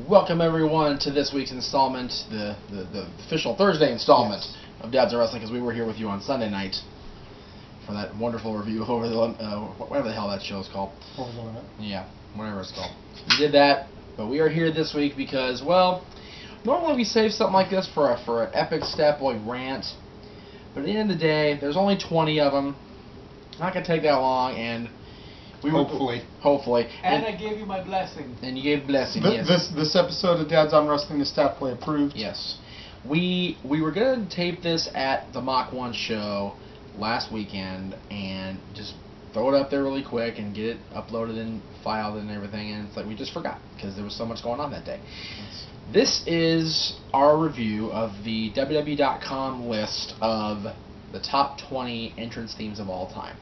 welcome everyone to this week's installment, the official Thursday installment of Dad's Wrestling, because we were here with you on Sunday night for that wonderful review over the whatever the hell that show is called. Yeah, whatever it's called. We did that, but we are here this week because, well, normally we save something like this for an epic Stat Boy rant, but at the end of the day, there's only 20 of them. It's not gonna take that long, and Hopefully. And I gave you my blessing. And you gave blessing, yes. This episode of Dad's on Wrestling is Stat Boy approved. Yes. We were going to tape this at the Mach 1 show last weekend and just throw it up there really quick and get it uploaded and filed and everything, and it's like we just forgot because there was so much going on that day. Yes. This is our review of the WWE.com list of the top 20 entrance themes of all time.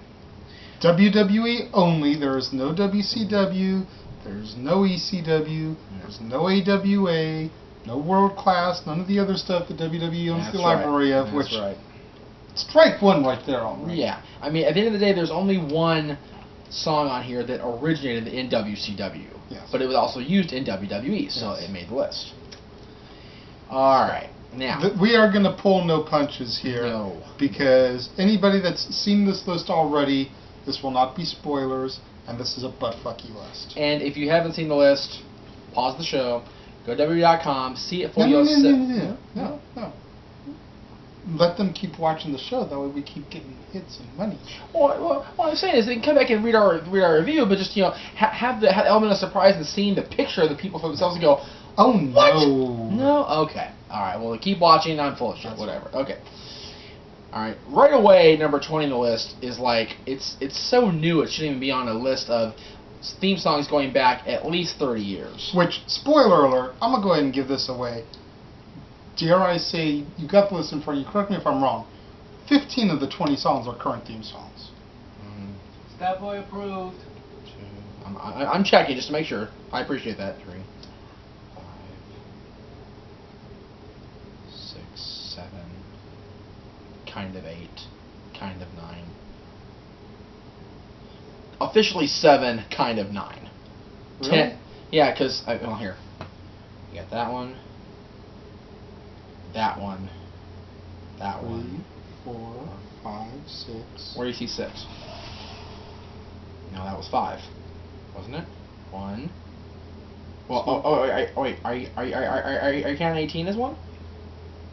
WWE only. There is no WCW. There's no ECW. There's no AWA. No World Class. None of the other stuff that WWE owns the library of. That's right. Strike one right there already. Yeah. I mean, at the end of the day, there's only one song on here that originated in WCW. Yes. But it was also used in WWE, so it made the list. All right. Now, we are going to pull no punches here. No. Because anybody that's seen this list already, this will not be spoilers, and this is a butt-fucky list. And if you haven't seen the list, pause the show, go to WWE.com, see it for yourself. No. Let them keep watching the show, that way we keep getting hits and money. Well, what I'm saying is they can come back and read our review, but just, have the element of surprise and seeing the picture of the people for themselves and go, oh, what? No. No? Okay. All right, well, keep watching, I'm full of shit, whatever. Okay. Alright, right away, number 20 on the list is like, it's so new it shouldn't even be on a list of theme songs going back at least 30 years. Which, spoiler alert, I'm going to go ahead and give this away. Dare I say, you got the list in front of you, correct me if I'm wrong, 15 of the 20 songs are current theme songs. Stat Boy approved. I'm checking just to make sure. I appreciate that. 3, 5, 6, 7... kind of 8, kind of 9. Officially 7, kind of 9. Really? 10. Yeah, because, well, here. You got that one. That one. That 3, one. 4, 5, 6. Where do you see 6? No, that was 5. Wasn't it? 1. Well, wait. Are you counting 18 as 1?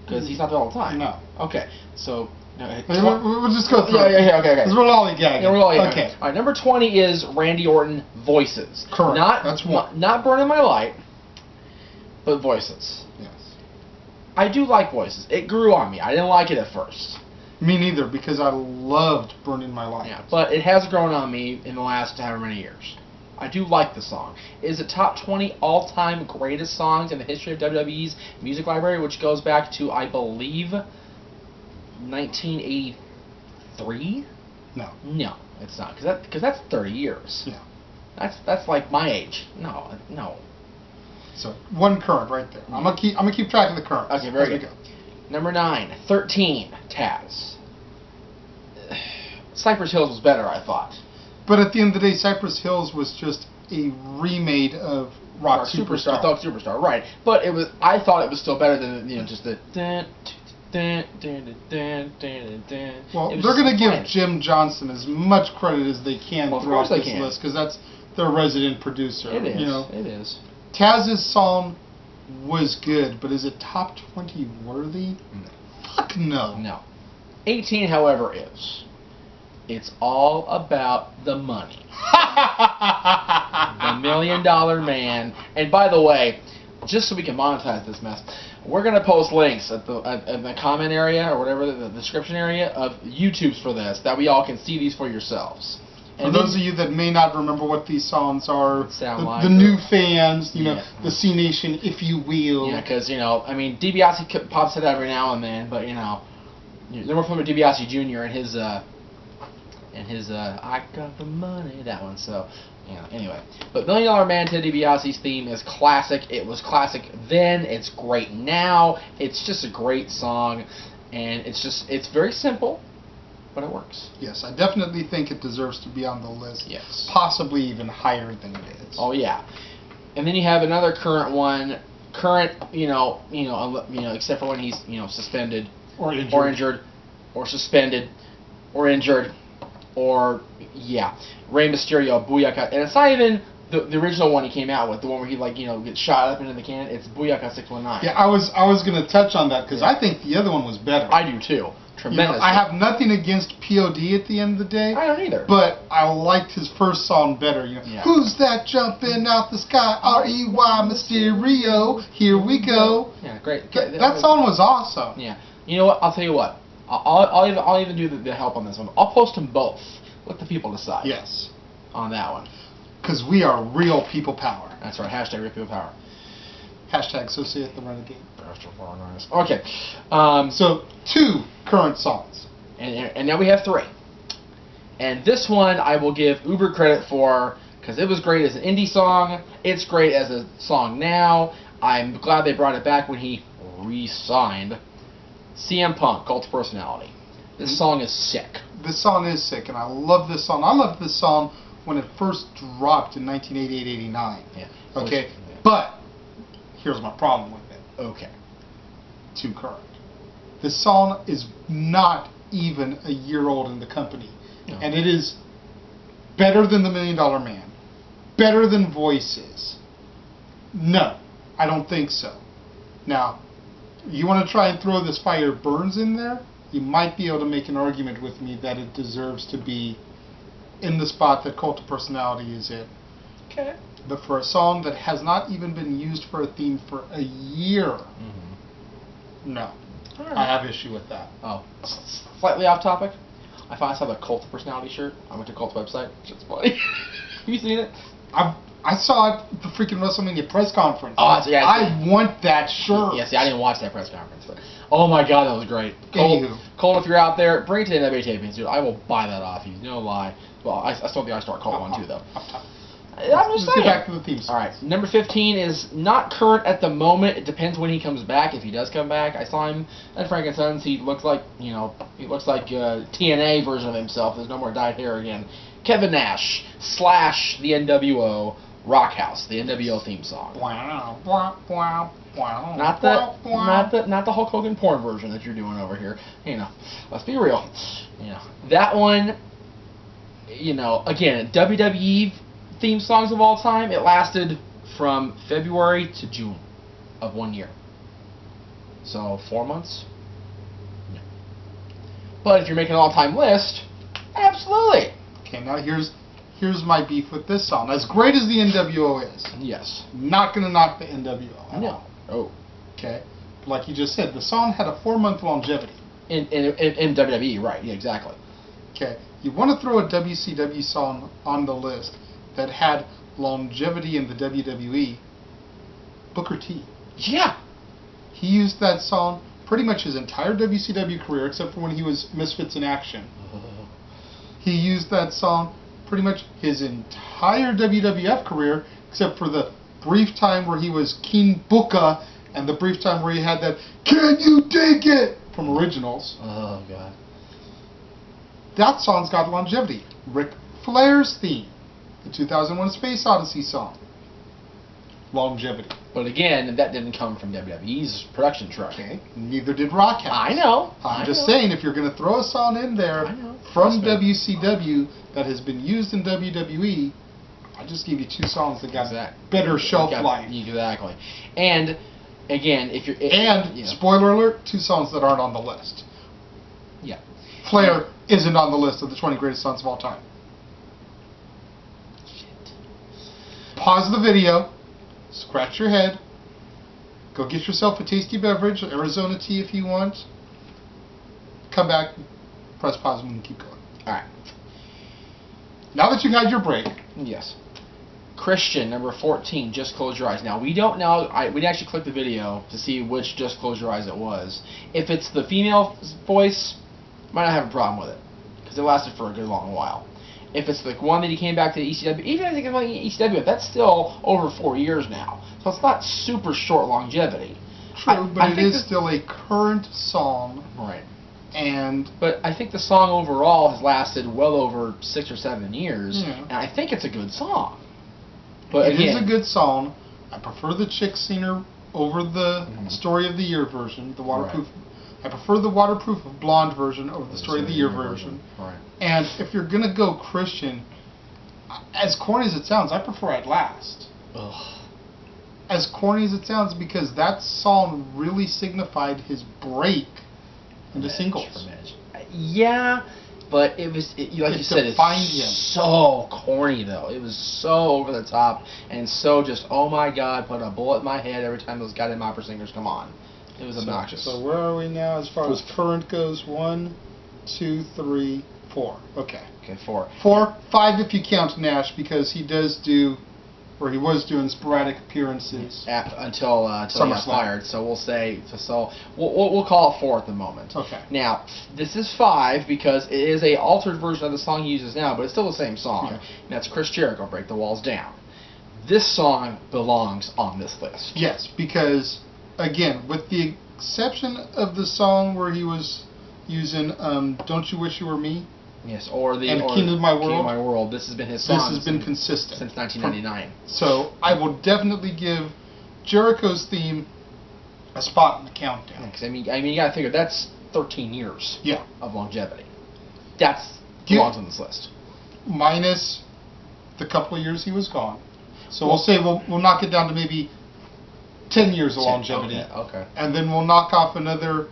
Because he's not there all the time. No. Okay, so... we'll just go through Yeah, okay. Because we're lollygagging. Yeah, we're lollygagging. Okay. All right, number 20 is Randy Orton, Voices. Correct. That's one. Not Burning My Light, but Voices. Yes. I do like Voices. It grew on me. I didn't like it at first. Me neither, because I loved Burning My Light. Yeah, but it has grown on me in the last however many years. I do like the song. Is it top 20 all-time greatest songs in the history of WWE's music library, which goes back to, I believe, 1983? No. No, it's not, because that's 30 years. Yeah. That's like my age. No. So one current right there. I'm gonna keep track of the current. Okay, very good. Number 9, 13, Tazz. Cypress Hills was better, I thought. But at the end of the day, Cypress Hills was just a remade of Rock Superstar. Rock Superstar, right? But I thought it was still better than just the. Well, they're going to give Jim Johnston as much credit as they can throughout this list, because that's their resident producer. It is. It is. Tazz's song was good, but is it top 20 worthy? No. Fuck no. No. 18, however, is. It's all about the money. The $1 Million Man. And by the way, just so we can monetize this mess, we're going to post links in the comment area or whatever, the description area of YouTubes for this, that we all can see these for yourselves. And for those of you that may not remember what these songs are, the new fans, the C Nation, if you will. Yeah, because, I mean, DiBiase pops it every now and then, but, they're more familiar with DiBiase Jr. and his I got the money, that one, so, anyway. But $1 Million Man, Ted DiBiase's theme is classic. It was classic then, it's great now, it's just a great song, and it's very simple, but it works. Yes, I definitely think it deserves to be on the list. Yes. Possibly even higher than it is. Oh, yeah. And then you have another current one, except for when he's suspended Or injured. or suspended or injured or Rey Mysterio, Booyaka, and it's not even the original one he came out with, the one where he gets shot up into the can. It's Booyaka 619. Yeah, I was going to touch on that because I think the other one was better. I do too. Tremendous. I have nothing against POD at the end of the day. I don't either. But I liked his first song better. Who's that jumping out the sky? R-E-Y Mysterio. Here we go. Yeah, great. That song was awesome. Yeah. You know what? I'll tell you what. I'll even do the help on this one. I'll post them both. Let the people decide. Yes. On that one. Because we are real people power. That's right. Hashtag real people power. Hashtag associate the Renegade. Okay. So 2 current songs. And now we have 3. And this one I will give uber credit for because it was great as an indie song. It's great as a song now. I'm glad they brought it back when he re-signed. CM Punk, Cult of Personality. This song is sick. This song is sick, and I love this song. I loved this song when it first dropped in 1988-89. Yeah. Okay? But here's my problem with it. Okay. Too current. This song is not even a year old in the company. No. And it is better than the $1 Million Man. Better than Voices. No, I don't think so. Now, you want to try and throw this Fire Burns in there? You might be able to make an argument with me that it deserves to be in the spot that Cult of Personality is in. Okay. But for a song that has not even been used for a theme for a year, no. Right. I have issue with that. Oh. Slightly off topic. I finally saw the Cult of Personality shirt. I went to Cult's website. It's funny. Have you seen it? I saw it at the freaking WrestleMania press conference. Oh, yeah. I want that shirt. Yeah, see, I didn't watch that press conference, but oh my god, that was great. Cole, if you're out there, bring it to the NWA tapings, dude. I will buy that off you. No lie. Well, I stole the iStar Cult one too, though. I'm just Let's saying. get back to the theme song. All right, number 15 is not current at the moment. It depends when he comes back. If he does come back, I saw him at Frankenstein's. He looks like TNA version of himself. There's no more dyed hair again. Kevin Nash / the NWO Rockhouse, the NWO theme song. Not the Hulk Hogan porn version that you're doing over here. Let's be real. That one. Again, WWE theme songs of all time. It lasted from February to June of 1 year. So 4 months. No. But if you're making an all-time list, absolutely. Okay, now here's my beef with this song. As great as the NWO is, yes, not gonna knock the NWO. No. Oh. Okay. Like you just said, the song had a 4-month longevity. In WWE, right? Yeah, exactly. Okay. You want to throw a WCW song on the list that had longevity in the WWE? Booker T. Yeah. He used that song pretty much his entire WCW career, except for when he was Misfits in Action. He used that song pretty much his entire WWF career, except for the brief time where he was King Booker and the brief time where he had that "Can You Dig It" from Originals. Oh, God. That song's got longevity. Ric Flair's theme, the 2001 Space Odyssey song. Longevity. But again, that didn't come from WWE's production truck. Okay. Neither did Rockhouse. I know. I'm just saying, if you're going to throw a song in there from WCW that has been used in WWE, I just give you 2 songs that got better shelf life. Exactly. And again, if you're spoiler alert, 2 songs that aren't on the list. Yeah. Flair isn't on the list of the 20 greatest songs of all time. Shit. Pause the video. Scratch your head. Go get yourself a tasty beverage, Arizona tea if you want. Come back, press pause, and we can keep going. Alright. Now that you've had your break. Yes. Christian, number 14, Just Close Your Eyes. Now, we don't know, we'd actually click the video to see which Just Close Your Eyes it was. If it's the female voice, might not have a problem with it, because it lasted for a good long while. If it's the one that he came back to ECW, even if I think it's ECW, that's still over 4 years now. So it's not super short longevity. True, but it is still a current song. Right. But I think the song overall has lasted well over 6 or 7 years, yeah. and I think it's a good song. But it is a good song, I prefer the Chick Singer over the Story of the Year version, the waterproof. I prefer the waterproof blonde version over the Story of the Year version. Right. And if you're gonna go Christian, as corny as it sounds, I prefer At Last. Ugh. As corny as it sounds, because that song really signified his break into singles. Yeah, but it was like you said, it's so corny though. It was so over the top and so just oh my god, put a bullet in my head every time those goddamn opera singers come on. It was obnoxious. So where are we now as far as current goes? 1, 2, 3, 4. Okay. Okay, 4. 4, 5 if you count Nash, because he does do, or he was doing sporadic appearances until he got fired. So we'll say we'll call it 4 at the moment. Okay. Now this is 5 because it is a altered version of the song he uses now, but it's still the same song. Yeah. And that's Chris Jericho, "Break the Walls Down." This song belongs on this list. Yes, because again, with the exception of the song where he was using "Don't You Wish You Were Me." Yes, or the King of My World. King of My World. This has been his song. This has been consistent since 1999. So I will definitely give Jericho's theme a spot in the countdown. Because I mean, you gotta figure that's 13 years. Yeah. Of longevity. That's belongs on this list. Minus the couple of years he was gone. So we'll say we'll knock it down to maybe 10 years of longevity. Okay. And then we'll knock off another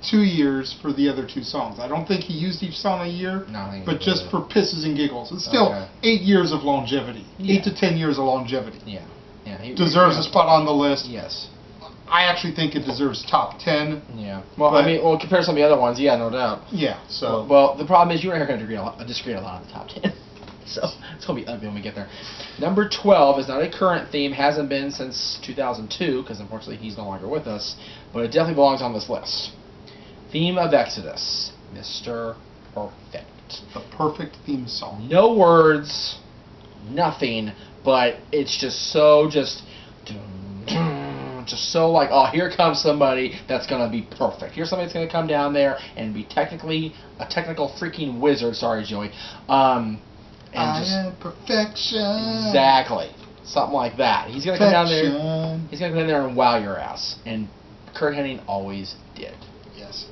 2 years for the other 2 songs. I don't think he used each song a year, but just for pisses and giggles. It's still 8 years of longevity. Yeah. 8 to 10 years of longevity. Yeah. Yeah. He deserves a spot on the list. Yes. I actually think it deserves top 10. Yeah. Well, I mean, compared to some of the other ones, yeah, no doubt. Yeah. So. Well, the problem is you and I are going to disagree a lot on the top 10. So it's going to be ugly when we get there. Number 12 is not a current theme, hasn't been since 2002, because unfortunately he's no longer with us, but it definitely belongs on this list. Theme of Exodus, Mr. Perfect. The perfect theme song. No words, nothing, but it's just so so like, oh, here comes somebody that's going to be perfect. Here's somebody that's going to come down there and be a technical freaking wizard. Sorry, Joey. I am perfection. Exactly. Something like that. He's going to come down there. He's going to come in there and wow your ass. And Kurt Hennig always did. Yes.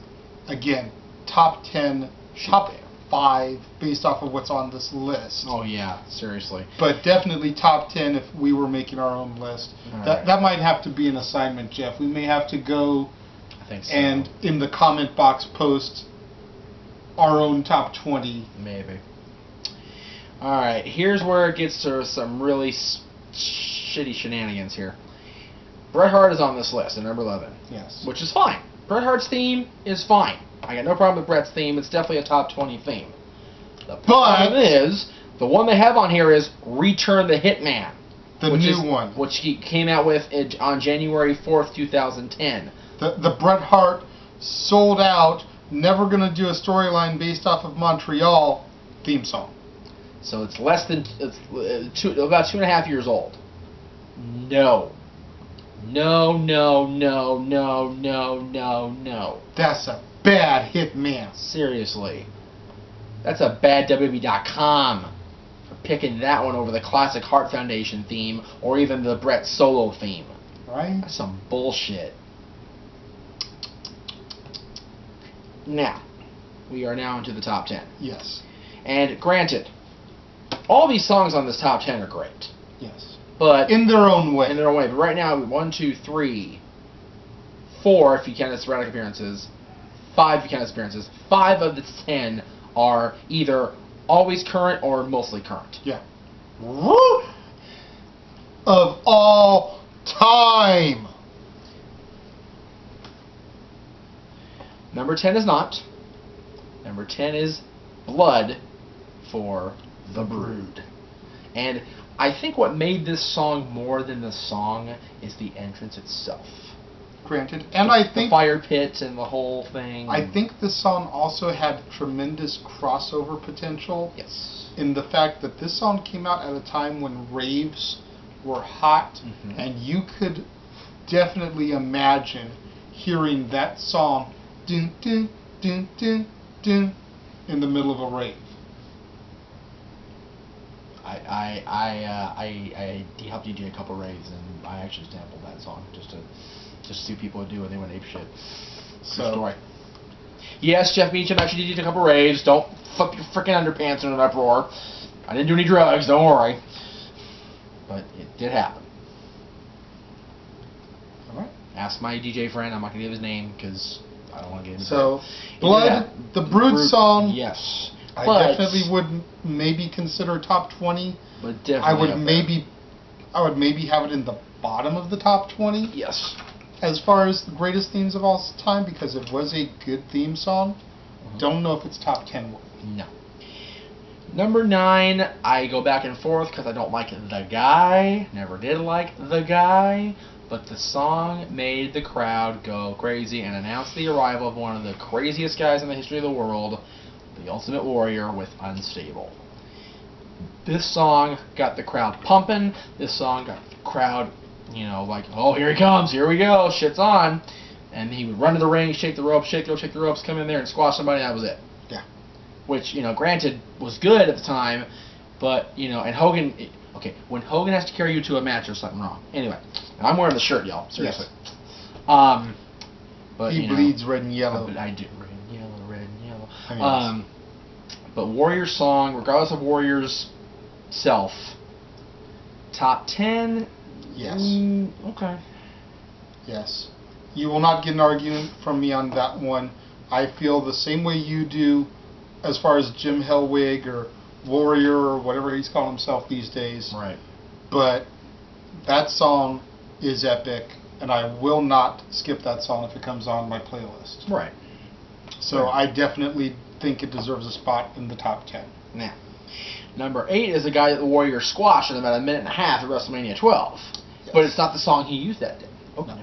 Again, top 10, top 5 based off of what's on this list. Oh, yeah. Seriously. But definitely top 10 if we were making our own list. That might have to be an assignment, Jeff. We may have to go and in the comment box post our own top 20. Maybe. Alright, here's where it gets to some really shitty shenanigans here. Bret Hart is on this list at number 11. Yes. Which is fine. Bret Hart's theme is fine. I got no problem with Bret's theme. It's definitely a top 20 theme. The problem is, the one they have on here is Return the Hitman. The new one. Which he came out with on January 4th, 2010. The Bret Hart sold out, never going to do a storyline based off of Montreal theme song. So it's less than about 2.5 years old. No. No, no, no, no, no, no, no. That's a bad Hitman. Seriously. That's a bad WWE.com for picking that one over the classic Hart Foundation theme or even the Bret solo theme. Right? That's some bullshit. Now, we are now into the top 10. Yes. And granted, all these songs on this top 10 are great. Yes. But in their own way. In their own way. But right now, 1, 2, 3, 4 if you count as sporadic appearances, 5 if you count as appearances. 5 of the 10 are either always current or mostly current. Yeah. Of all time. Number 10 is not. Number 10 is Blood for the Brood. And I think what made this song more than the song is the entrance itself. Granted. And I think the fire pit and the whole thing. I think this song also had tremendous crossover potential. Yes. In the fact that this song came out at a time when raves were hot, and you could definitely imagine hearing that song dun, dun, dun, dun, dun, in the middle of a rave. I helped DJ a couple raids, and I actually sampled that song just to see what people would do, and they went ape shit. True story. Yes, Jeff Meacham actually DJ'd a couple raves. Don't fuck your freaking underpants in an uproar. I didn't do any drugs, don't worry. But it did happen. Alright. Ask my DJ friend. I'm not going to give his name because I don't want to get into So, Blood, the Brood song, yes. I But definitely would maybe consider top 20. But definitely I would up maybe have it in the bottom of the top 20. Yes. As far as the greatest themes of all time, because it was a good theme song. Don't know if it's top 10 worthy. No. Number 9, I go back and forth because I don't like the guy. Never did like the guy. But the song made the crowd go crazy and announced the arrival of one of the craziest guys in the history of the world, the Ultimate Warrior with Unstable. This song got the crowd pumping. This song got the crowd, like, oh, here he comes, here we go, shit's on. And he would run to the ring, shake the ropes, shake the ropes, come in there and squash somebody, and that was it. Yeah. Which, granted, was good at the time, but, and Hogan, okay, when Hogan has to carry you to a match, there's something wrong. Anyway, and I'm wearing the shirt, y'all, seriously. Yes. But, he bleeds red and yellow. I do, red and yellow. But Warrior's song, regardless of Warrior's self, top 10? Yes. Okay. Yes. You will not get an argument from me on that one. I feel the same way you do as far as Jim Hellwig or Warrior or whatever he's calling himself these days. Right. But that song is epic, and I will not skip that song if it comes on my playlist. Right. So I definitely think it deserves a spot in the top 10. Now, number 8 is a guy that the Warrior squashed in about a minute and a half at WrestleMania 12. Yes. But it's not the song he used that day. Okay. No.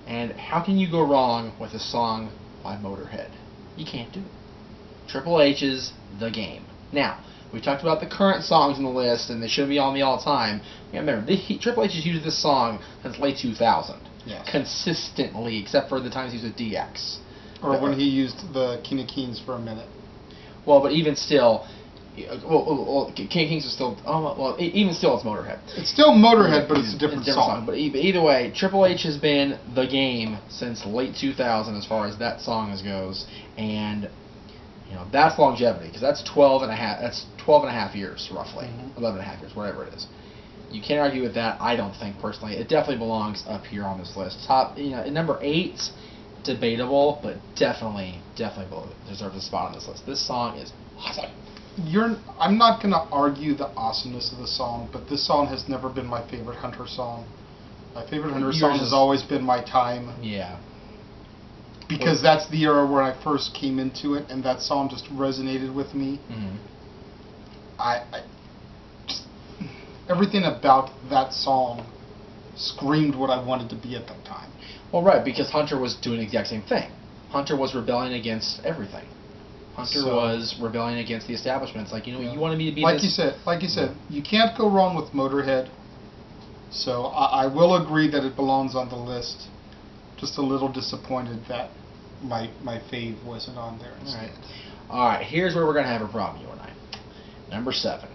And how can you go wrong with a song by Motorhead? You can't do it. Triple H's The Game. Now, we talked about the current songs on the list, and they shouldn't be on the all-time. Yeah, remember, Triple H has used this song since late 2000. Yes. Consistently, except for the times he was with DX. Or when he used the King of Kings for a minute. Well, but even still, King of Kings is still. Even still, it's Motorhead. It's still Motorhead, but it's a different song. But either way, Triple H has been the game since late 2000 as far as that song goes, and that's longevity because that's 12 and a half. That's 12 and a half years roughly, 11 and a half years, whatever it is. You can't argue with that. I don't think personally. It definitely belongs up here on this list. Top, number 8. Debatable, but definitely deserves a spot on this list. This song is awesome. I'm not going to argue the awesomeness of the song, but this song has never been my favorite Hunter song. My favorite Hunter song has always been My Time. Yeah. Because that's the era where I first came into it, and that song just resonated with me. Mm-hmm. Everything about that song screamed what I wanted to be at that time. Well, right, because Hunter was doing the exact same thing. Hunter was rebelling against everything. Hunter was rebelling against the establishment. It's like, you wanted me to be like you said, you can't go wrong with Motorhead. So I will agree that it belongs on the list. Just a little disappointed that my fave wasn't on there instead. All right, here's where we're going to have a problem, you and I. Number 7.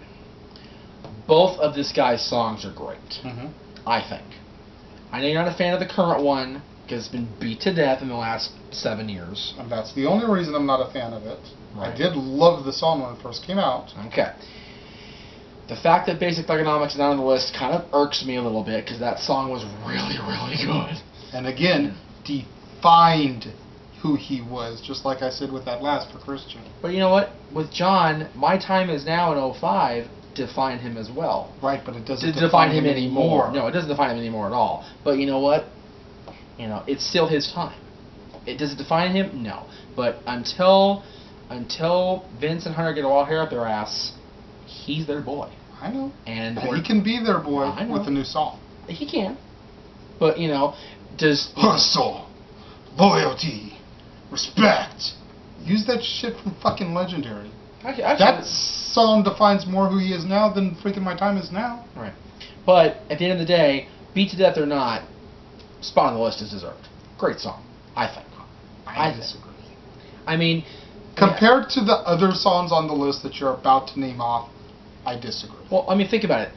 Both of this guy's songs are great, I think. I know you're not a fan of the current one, because it's been beat to death in the last 7 years. And that's the only reason I'm not a fan of it. Right. I did love the song when it first came out. Okay. The fact that Basic Thugonomics is not on the list kind of irks me a little bit, because that song was really, really good. And again, defined who he was, just like I said with that last for Christian. But you know what? With John, My Time Is Now in 05 defined him as well. Right, but it doesn't define him anymore. No, it doesn't define him anymore at all. But you know what? It's still his time. It does it define him? No. But until Vince and Hunter get all hair up their ass, he's their boy. I know. And he can be their boy with a new song. He can. But does hustle, loyalty, respect. Use that shit from fucking Legendary. That song defines more who he is now than freaking My Time Is Now. Right. But at the end of the day, beat to death or not, spot on the list is deserved. Great song, I think. I disagree. I mean, compared to the other songs on the list that you're about to name off, I disagree. Well, I mean, think about it.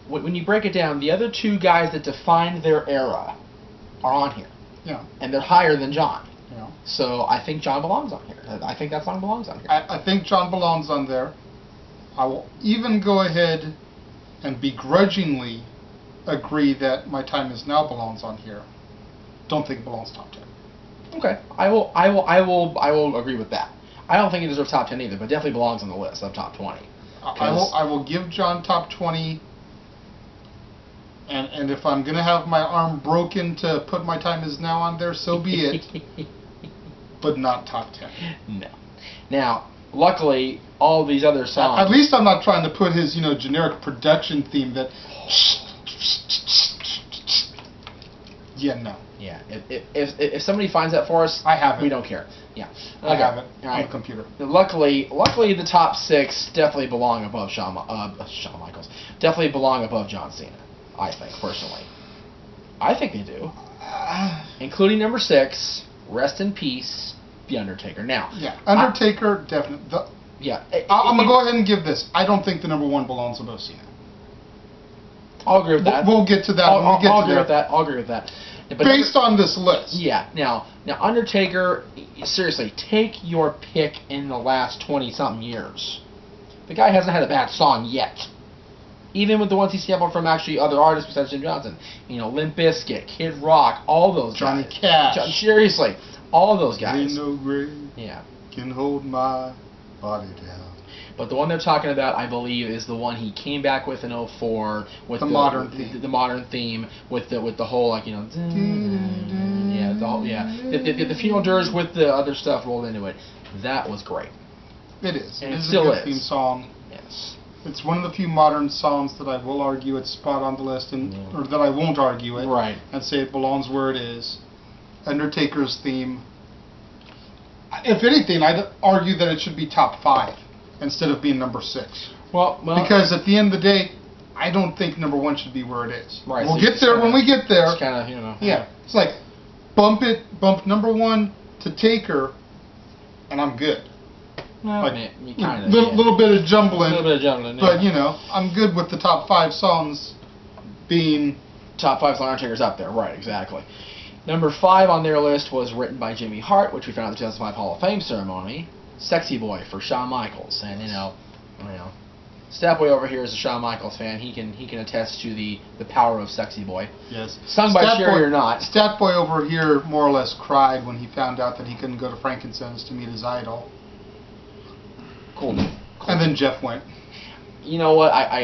When you break it down, the other two guys that defined their era are on here. Yeah. And they're higher than John. Yeah. So I think John belongs on here. I think that song belongs on here. I think John belongs on there. I will even go ahead and begrudgingly agree that My Time Is Now belongs on here. Don't think it belongs top 10. Okay, I will agree with that. I don't think it deserves top 10 either, but definitely belongs on the list of top 20. I will give John top 20. And if I'm gonna have my arm broken to put My Time Is Now on there, so be it. But not top 10. No. Now, luckily, all these other songs. At least I'm not trying to put his, generic production theme that. Yeah, no. Yeah. If somebody finds that for us, I have it. We don't care. Yeah. I have it All on right. the computer. Luckily, the top 6 definitely belong above Shawn Michaels. Definitely belong above John Cena. I think personally. I think they do. Including number 6, Rest in Peace, The Undertaker. Now. Yeah. Undertaker definitely. Yeah. I'm gonna go ahead and give this. I don't think the number 1 belongs above Cena. I'll agree with that. We'll get to that. I'll agree with that. I'll agree with that. But based on this list. Yeah. Now Undertaker, seriously, take your pick in the last 20-something years. The guy hasn't had a bad song yet. Even with the ones he sampled from actually other artists besides Jim Johnson. Limp Bizkit, Kid Rock, all those Johnny guys. Cash. Seriously, all those guys. Ain't no grave can hold my body down. But the one they're talking about, I believe, is the one he came back with in 2004 with the modern theme. The modern theme with the whole the funeral dirge with the other stuff rolled into it. That was great. It is. And it it is still a good is. theme song. Yes. It's one of the few modern songs that I will argue it's spot on the list, or that I won't argue it, right, and say it belongs where it is. Undertaker's theme. If anything, I'd argue that it should be top 5 instead of being number 6. Well, because at the end of the day, I don't think number 1 should be where it is. Right. We'll get there when we get there. It's kind of Yeah. It's like bump number 1 to Taker, and I'm good. Well, like, kind of. Little bit of jumbling. A little bit of jumbling. But I'm good with the top 5 songs being top 5 song Undertaker's up there. Right. Exactly. Number 5 on their list was written by Jimmy Hart, which we found at the 2005 Hall of Fame ceremony. Sexy Boy for Shawn Michaels, and Statboy over here is a Shawn Michaels fan. He can attest to the power of Sexy Boy. Yes. Sung by Sherry or not. Statboy over here more or less cried when he found out that he couldn't go to Frankincense to meet his idol. Cool. And then Jeff went. You know what? I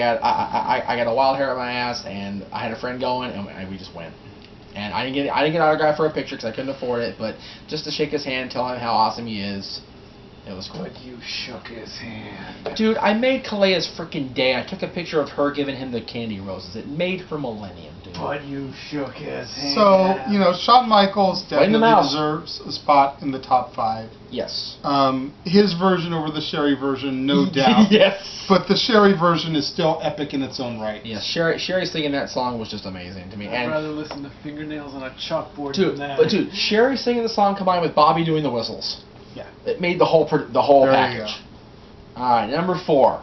got a wild hair on my ass, and I had a friend going, and we just went. And I didn't get an autograph for a picture because I couldn't afford it, but just to shake his hand, tell him how awesome he is. It was cool. But you shook his hand. Dude, I made Kalea's freaking day. I took a picture of her giving him the candy roses. It made her millennium, dude. But you shook his hand. So, Shawn Michaels definitely mouse. deserves a spot in the top 5. Yes. His version over the Sherry version, no doubt. Yes. But the Sherry version is still epic in its own right. Yes, Sherry singing that song was just amazing to me. I'd rather listen to fingernails on a chalkboard dude, than that. But dude, Sherry singing the song combined with Bobby doing the whistles. Yeah. It made the whole There package. Alright, number 4.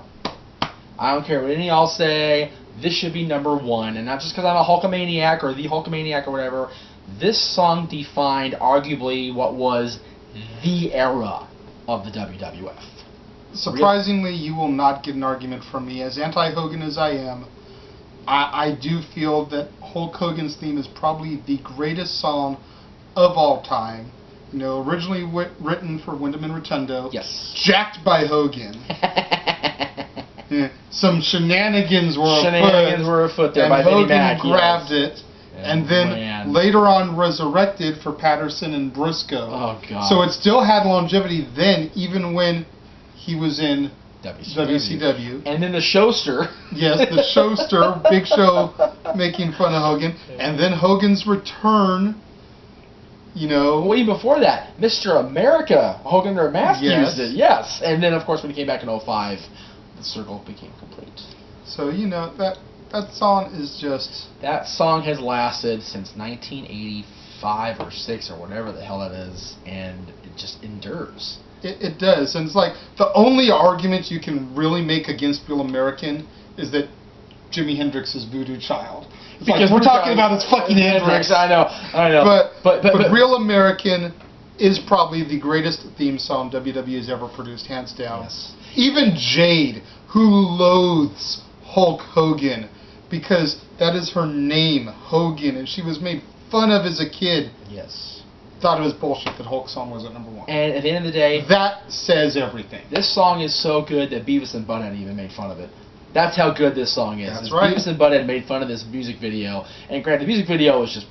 I don't care what any of y'all say. This should be number 1. And not just because I'm a Hulkamaniac or the Hulkamaniac or whatever. This song defined arguably what was the era of the WWF. Surprisingly, you will not get an argument from me. As anti-Hogan as I am, I do feel that Hulk Hogan's theme is probably the greatest song of all time. Originally written for Wyndham and Rotundo. Yes. Jacked by Hogan. Some shenanigans were afoot there and by Hogan Vinnie Mac. grabbed it. And then later on resurrected for Patterson and Briscoe. Oh, God. So it still had longevity then, even when he was in WCW. And then the Showster. Yes, the Showster, Big Show making fun of Hogan. And then Hogan's return, Well, even before that, Mr. America, Hogan their mask Yes. used it, yes. And then, of course, when he came back in 2005, the circle became complete. So, that song is just... That song has lasted since 1985 or 6 or whatever the hell that is, and it just endures. It does, and it's like the only argument you can really make against Real American is that Jimi Hendrix is Voodoo Child. It's Because like, we're Voodoo talking Child about his fucking Hendrix. I know. But Real American is probably the greatest theme song WWE has ever produced, hands down. Yes. Even Jade, who loathes Hulk Hogan, because that is her name, Hogan, and she was made fun of as a kid. Yes. Thought it was bullshit that Hulk song was at number 1. And at the end of the day, that says everything. this song is so good that Beavis and Butthead even made fun of it. That's how good this song is. That's right. Beavis and Butthead made fun of this music video, and granted, the music video was just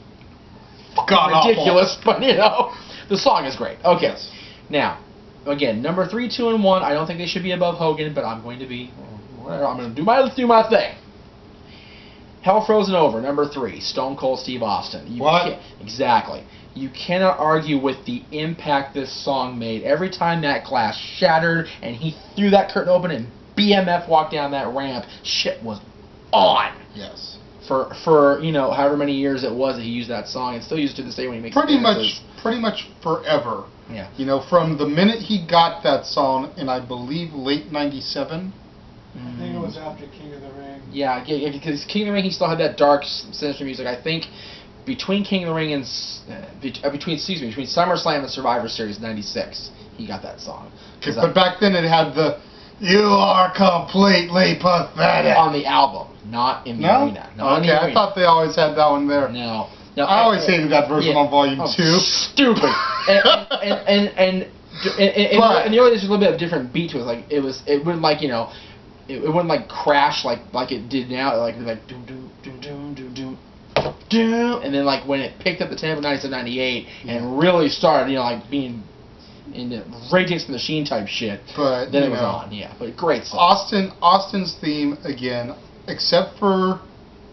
God ridiculous, but the song is great. Okay, Yes. now, again, number 3, 2, and 1. I don't think they should be above Hogan, but I'm going to be. Whatever. I'm going to do my thing. Hell Frozen Over, number 3, Stone Cold Steve Austin. What? Exactly. You cannot argue with the impact this song made. Every time that glass shattered and he threw that curtain open and BMF walked down that ramp, shit was on. Yes. For however many years it was that he used that song, and still used it to this day when he makes Pretty appearances. much forever. Yeah. From the minute he got that song in, I believe, late '97. I think it was after King of the Ring. Yeah, because King of the Ring, he still had that dark, sinister music. I think between King of the Ring and between SummerSlam and Survivor Series '96, he got that song. But back then it had the "You are completely pathetic" on the album, not in the arena. Not in Okay, the I arena. thought they always had that one there. No. I always hated that version on Volume 2. Stupid. and the only there's a little bit of different beat to it. It wouldn't it wouldn't like crash like it did now. Like doom doom doom doom doom doom doom, and then like when it picked up the tempo 97, 98 and really started being in the Rage Against the Machine type shit. But then it was on. Yeah, but great song. Austin's theme again, except for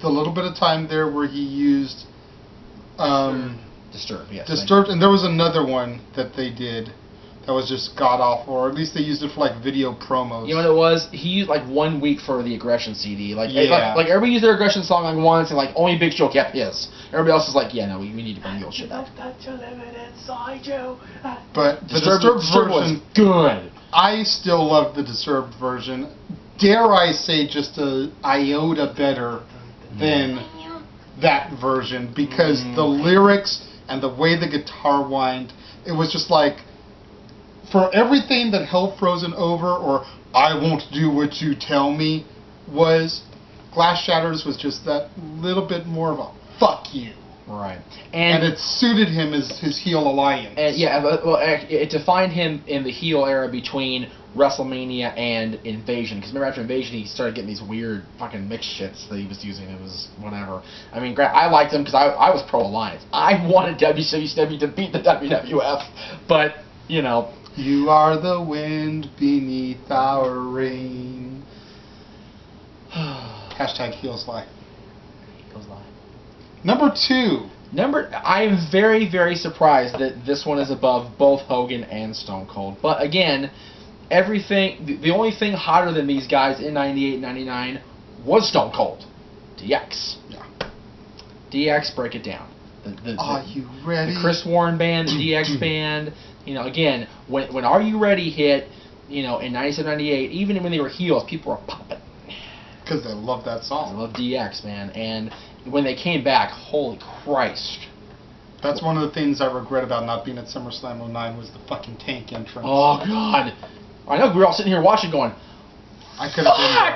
the little bit of time there where he used Disturbed. Yes. Disturbed, and there was another one that they did that was just god awful, or at least they used it for like video promos. You know what it was? He used like 1 week for the Aggression CD. Like everybody used their Aggression song like once, and like only Big Show kept his. Everybody else is like, yeah, no, we need to bring the old shit back. Touch a limit inside you. But the Disturbed version was good. I still love the Disturbed version. Dare I say, just a iota better than that version, because the lyrics and the way the guitar whined, it was just like, for everything that Hell Frozen Over or I Won't Do What You Tell Me was, Glass Shatters was just that little bit more of a fuck you. Right. And it suited him as his heel alliance. And it defined him in the heel era between WrestleMania and Invasion. Because remember, after Invasion, he started getting these weird fucking mixed shits that he was using. It was whatever. I mean, I liked him because I was pro-alliance. I wanted WCW to beat the WWF. But, You are the wind beneath our reign. Hashtag heels lie. Heels lie. Number 2. I am very, very surprised that this one is above both Hogan and Stone Cold. But again, the only thing hotter than these guys in 98, 99 was Stone Cold. DX. Yeah. DX, break it down. Are you ready? The Chris Warren band, the DX band. Again, when Are You Ready hit, in 97, 98, even when they were heels, people were popping. Because they love that song. I love DX, man. And when they came back, holy Christ. That's one of the things I regret about not being at SummerSlam 09 was the fucking Tank entrance. Oh, God. I know, we were all sitting here watching going, I could have been there.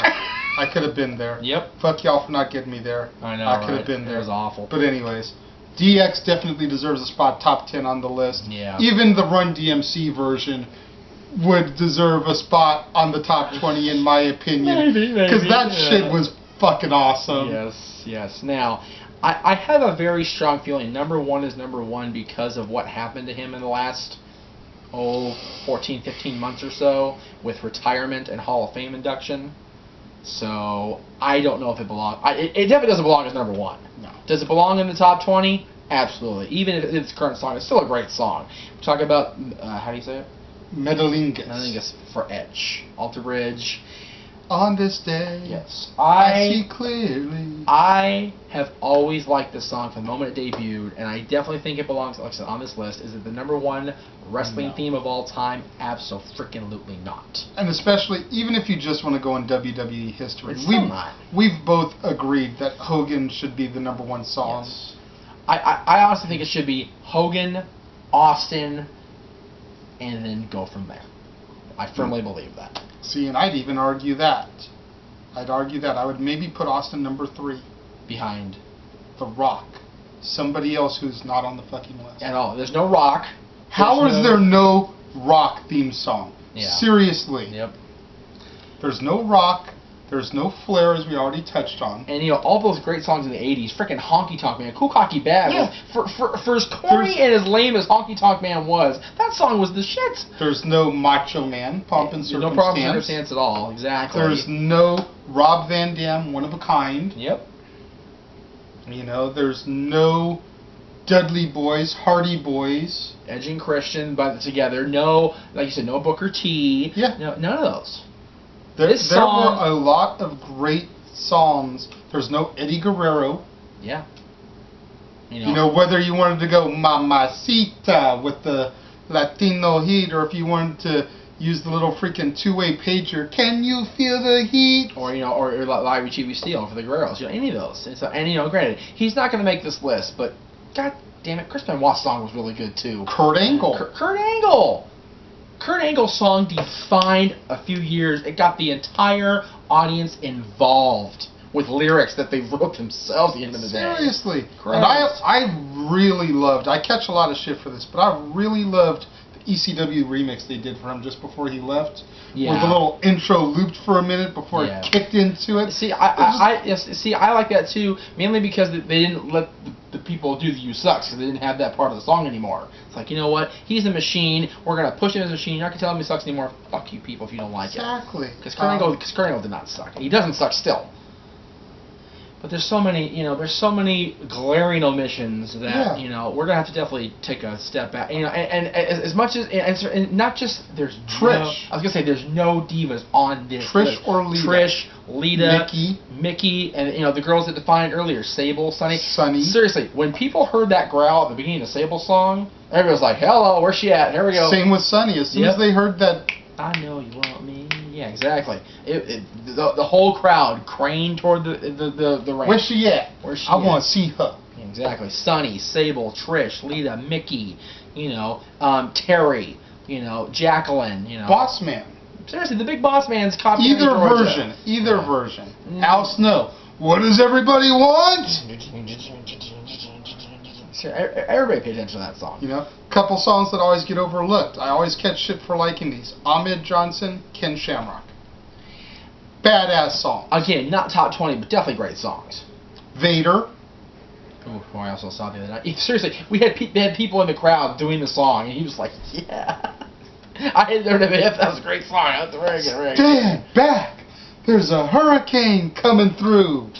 I could have been there. Yep. Fuck y'all for not getting me there. I know, I could have been there. It was awful. But anyways, DX definitely deserves a spot top 10 on the list. Yeah. Even the Run DMC version would deserve a spot on the top 20 in my opinion. Maybe. Because that shit was fucking awesome. Yes. Now, I have a very strong feeling number 1 is number 1 because of what happened to him in the last 14, 15 months or so with retirement and Hall of Fame induction. So I don't know if it belongs. It definitely doesn't belong as number 1. No. Does it belong in the top 20? Absolutely. Even if it's a current song, it's still a great song. We're talking about how do you say it? Metalingus. Metalingus for Edge, Alter Bridge. On this day, Yes. I see clearly. I have always liked this song from the moment it debuted, and I definitely think it belongs, like I said, on this list. Is it the #1 wrestling theme of all time? Abso-freaking-lutely not. And especially, even if you just want to go in WWE history, It's still not. we've both agreed that Hogan should be the #1 song. Yes. I honestly think it should be Hogan, Austin, and then go from there. I firmly believe that. See, and I'd even argue that. I would maybe put Austin #3 Behind. The Rock. Somebody else who's not on the fucking list. At all. There's no Rock. How is there no Rock theme song? Yeah. Seriously. Yep. There's no Rock. There's no Flair, as we already touched on. And, you know, all those great songs in the 80s, freaking Honky Tonk Man, Cool Cocky Bad, Yeah. for as corny and as lame as Honky Tonk Man was, that song was the shit. There's no Macho Man, Pomp and Circumstance. No problem circumstance at all, exactly. There's no Rob Van Dam, One of a Kind. Yep. You know, there's no Dudley Boys, Hardy Boys. Edge and Christian, but together. No, like you said, no Booker T. Yeah. No, none of those. There This song- were a lot of great songs. There's no Eddie Guerrero. Yeah. You know, whether you wanted to go Mamacita with the Latino heat, or if you wanted to use the little freaking two-way pager, can you feel the heat? Or, you know, or Larry Chibi Steel for the Guerreros. You know, any of those. And, you know, granted, he's not going to make this list, but god damn it, Chris Benoit's song was really good, too. Kurt Angle. Kurt Angle! Kurt Angle's song defined a few years. It got the entire audience involved with lyrics that they wrote themselves at the end of the day. Seriously. Correct. And I really loved, I catch a lot of shit for this, but I really loved the ECW remix they did for him just before he left. Yeah. Where the little intro looped for a minute before Yeah. it kicked into it. See, I like that too, mainly because they didn't let the people do the "You Sucks" because they didn't have that part of the song anymore. It's like, you know what? He's a machine. We're gonna push him as a machine. You're not gonna tell him he sucks anymore. Fuck you, people, if you don't like Exactly. it. Because Kurt Angle did not suck. He doesn't suck still. But there's so many, you know, there's so many glaring omissions that, you know, we're gonna have to definitely take a step back. You know, and as much as and not just there's Trish. I was gonna say there's no divas on this Trish list. or Lita. Trish, Lita, Mickey, and you know the girls that defined earlier, Sable, Sunny. Sunny. Seriously, when people heard that growl at the beginning of the Sable song, everybody was like, "Hello, where's she at? Here we go." Same with Sunny. As soon as they heard that, I know you want me. Yeah, exactly. The whole crowd craned toward the ramp. where's she at? Where's she I at? want to see her. Exactly. Sunny, Sable, Trish, Lita, Mickey, you know, Terry, you know, Jacqueline, you know. Boss Man. Seriously, the big boss man's copying Either version. Al Snow. What does everybody want? Everybody paid attention to that song. You know, couple songs that always get overlooked. I always catch shit for liking these. Ahmed Johnson, Ken Shamrock. Badass song. Again, not top 20, but definitely great songs. Vader. Oh, I also saw the other night. Seriously, they had people in the crowd doing the song, and he was like, "Yeah, I had there to be. That was a great song. That's very good, very good." Stand back. There's a hurricane coming through.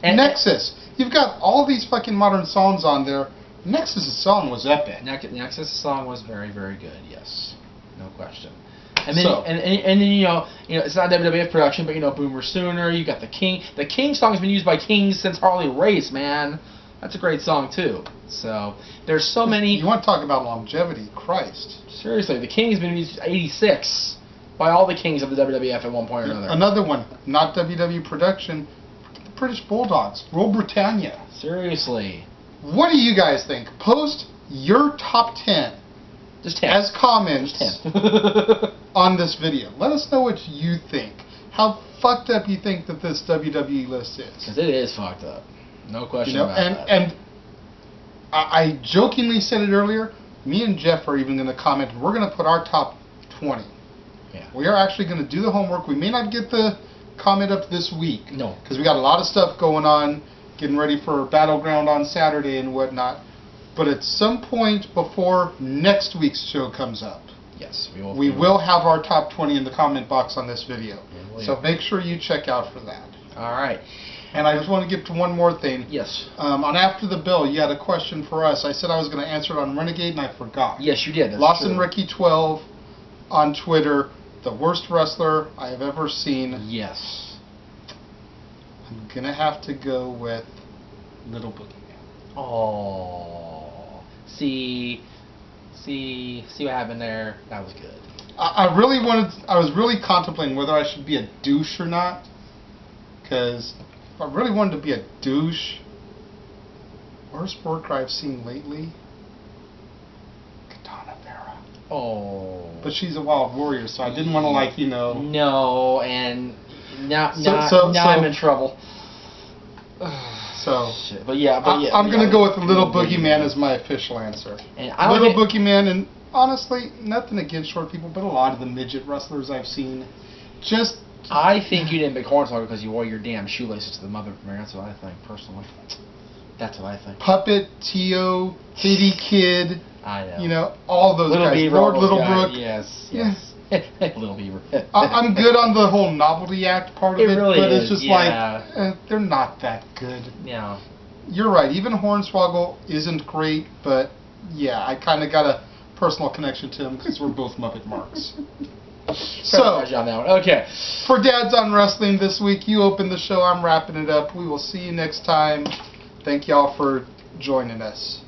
And Nexus. You've got all these fucking modern songs on there. Nexus' song was epic. Nexus song was very, very good. Yes, no question. And then, So- and then you know, it's not WWF production, but you know, Boomer Sooner. You got the King. The King song has been used by Kings since Harley Race, man. That's a great song too. So there's so many. You want to talk about longevity? Christ. Seriously, the King has been used since '86 by all the Kings of the WWF at one point or another. Another one, not WWE production. The British Bulldogs, Rule Britannia. Seriously, What do you guys think? Post your top 10 just 10. as comments 10. on this video. Let us know what you think. How fucked up you think that this WWE list is. Because it is fucked up. No question You know, about that. and I jokingly said it earlier. Me and Jeff are even going to comment. We're going to put our top 20. Yeah. We are actually going to do the homework. We may not get the comment up this week. No. Because we got a lot of stuff going on, getting ready for Battleground on Saturday and whatnot. But at some point before next week's show comes up, Yes, we will have our top 20 in the comment box on this video. Yeah, So make sure you check out for that. All right. And I just want to get to one more thing. Yes. On After the Bell, you had a question for us. I said I was going to answer it on Renegade, and I forgot. Yes, you did. That's Lawson true. Ricky 12 on Twitter. the worst wrestler I have ever seen. Yes. I'm going to have to go with Little Boogeyman. Oh. See what happened there? That was good. I was really contemplating whether I should be a douche or not. Because if I really wanted to be a douche, worst worker I've seen lately, Katana Vera. Oh. But she's a wild warrior, so I didn't want to, like, you know. No, and now So I'm in trouble. So, Shit. But yeah, I'm going to go with Little Boogeyman as my official answer. And Little Boogeyman, and honestly, nothing against short people, but a lot of the midget wrestlers I've seen, just... I think you didn't pick Hornswoggle because you wore your damn shoelaces to the Mother of Mary. That's what I think, personally. That's what I think. Puppet, Tio, Katie Kid, I know. you know, all those Little guys. Beaver, Lord all those Littlebrook. guys. Yes. Little Beaver. I'm good on the whole novelty act part of it, really but is, it's just yeah. they're not that good. Yeah. You're right. Even Hornswoggle isn't great, but yeah, I kind of got a personal connection to him because we're both Muppet Marks. So, on that one. Okay. for Dads on Wrestling this week, you open the show. I'm wrapping it up. We will see you next time. Thank y'all for joining us.